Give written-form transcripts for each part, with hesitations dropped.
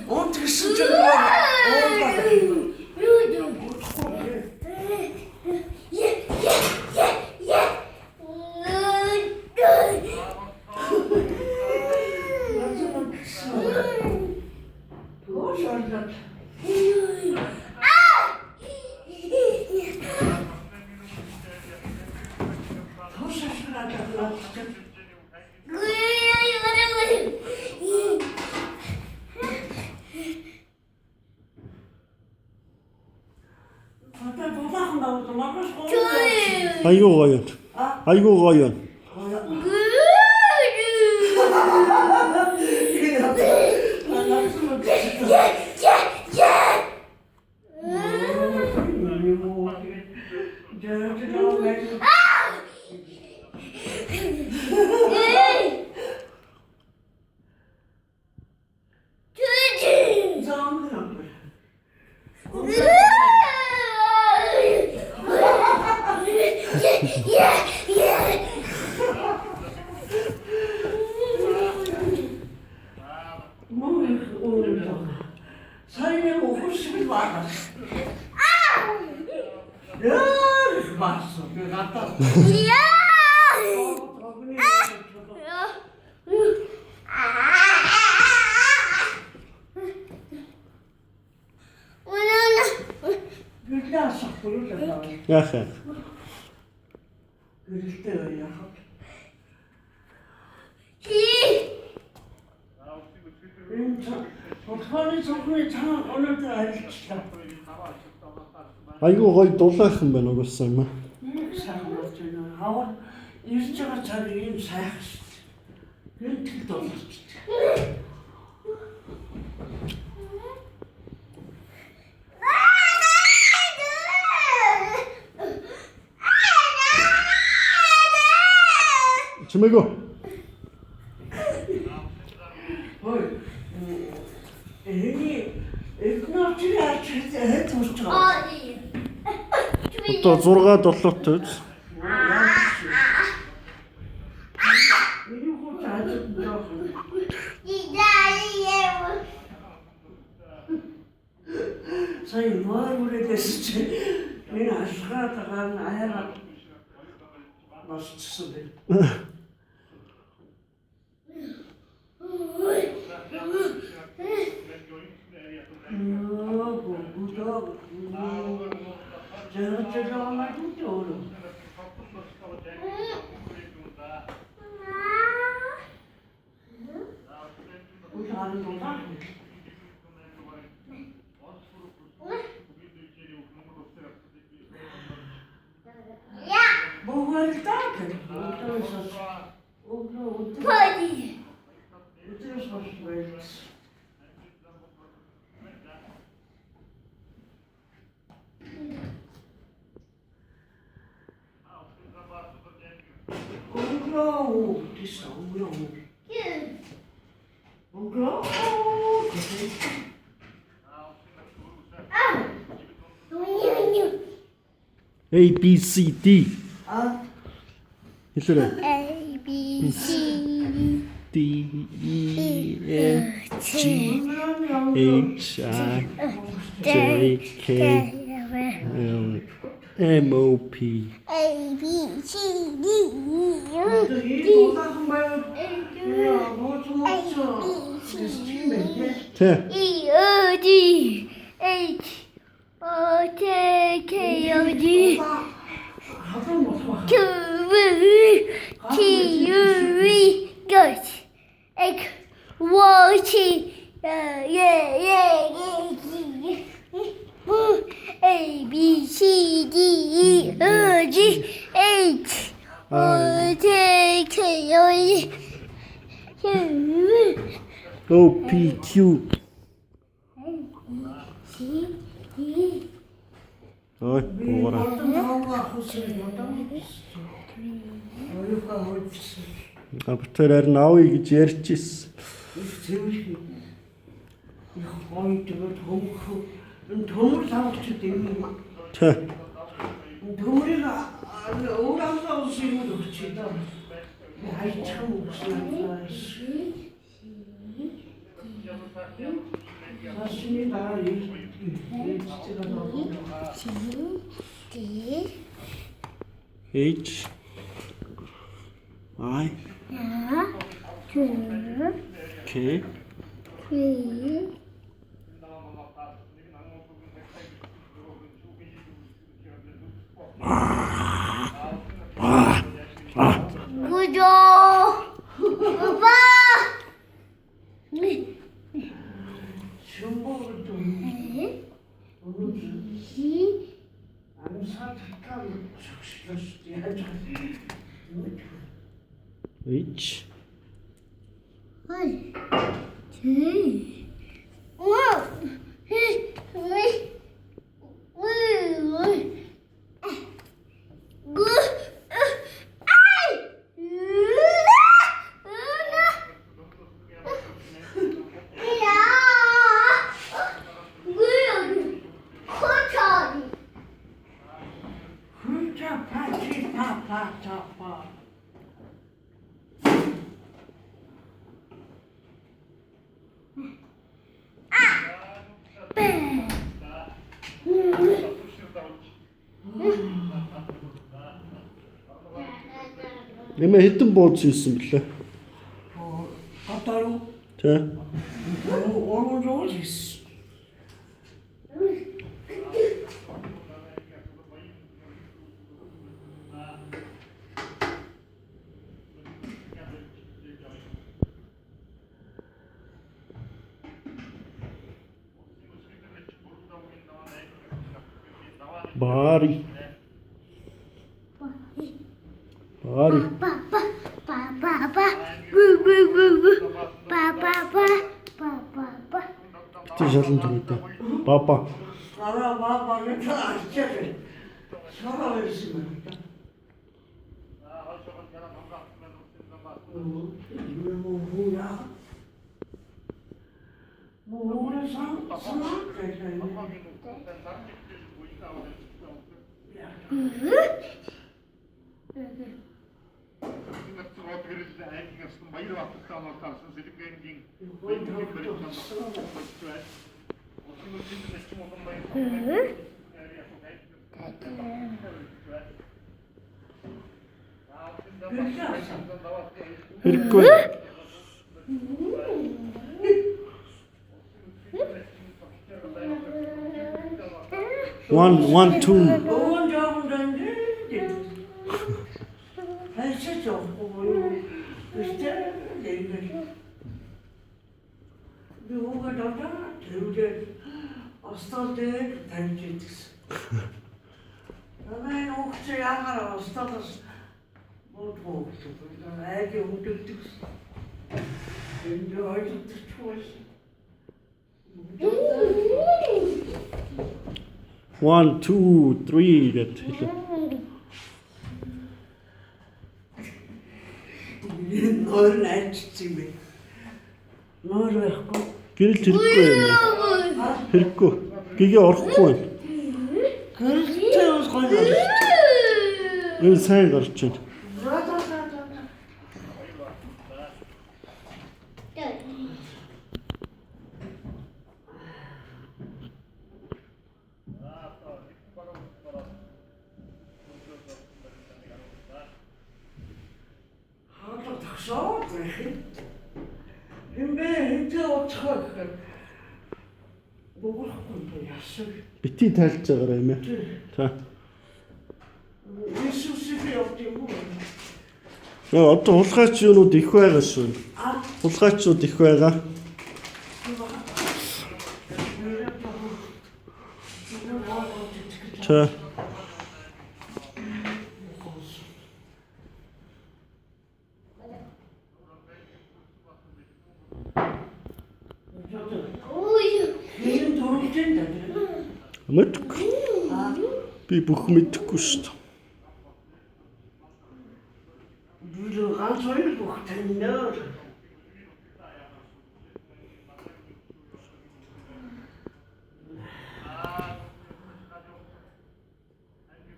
어떻게 신청을 하냐? 아이고 과연. 아이고 과연. 살려고 호식을 많았어. 맞어. 갔다. 야해. 그럴 때야. 어떡하니 저분이 참 어느 때 알지다. 아이고 거의 도사한 번 오겠어요. 사람들은 아와 일자가 자기 사약시. 렌트도 없지. 지메고. 또 zorga dostluktu. Sayın var buraya desece beni aşağı takan ayağına nasıl çıksın benim. Canım çocuğuma gitti oğlum. Bu tane dolar mı? Bu var zaten. Pode. A B C D. 있으래. A, B, C, D E F G H I J K L M O P. A, B, C, D, E, F, 자, E, O, D, H, O, T, K, O, D, Q, V, T, U, V, H, X, Y, Z, A, B, C, D, E, F, G, H, O, T, K, O, D, O P Q. Rồi, ora. Apterer now i gerchis. 덤을 사고 싶대. 자, 덤이가 오랑서 수입도 그치다. 아이 참 무슨 맞습니다. 이 진짜가 너무 H I K 구조 오빠 중국을 좀 암사특감 적시했을 때 H 훌자 파치 파파차파 Нэмэ хэдэн бууз хийсэн блэ? 갔다로 За. 오른쪽으로 있어. Bari. Bari. Тэ шалан түрээдээ. Баба. 나라 마마를 다 아시잖아요. 사람을 쓰면. 이거 뭐야? 뭐를 Хэрэггүй. 1 1 2 너무 좋은데. 할수죠. 그때 내가 누가 나다 대우제 어스터데 단지스. 나는 혹시 야가라 어스터스 뭐 도왔어. 그러니까 애기 움직였어. 이제 아직도 좋았어. 1 2 3 гэд хэлээ. 너를 알지지 너를 갖고 Гэрэл хэрэггүй юм. Хэрэггүй. Гэгээ орохгүй байна. 그렇게 거기 Энэ сайн гарч байна. 하도 닥쳐 그래 근데 이제 어떡할까 목을 갖고 또 야스 Бити тайлж байгаарай юм ээ. За. 이수습이 없지 뭐 Одоо хулгайч юунууд их байгаа шүү. 아, Хулгайчуд их байгаа. За. 얘는 졸업된다 그래 Мэдгүй. Би бүх мэдэхгүй шүү дээ. 물을 안 소리를 못했네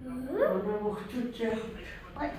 오늘 뭐 어쩌지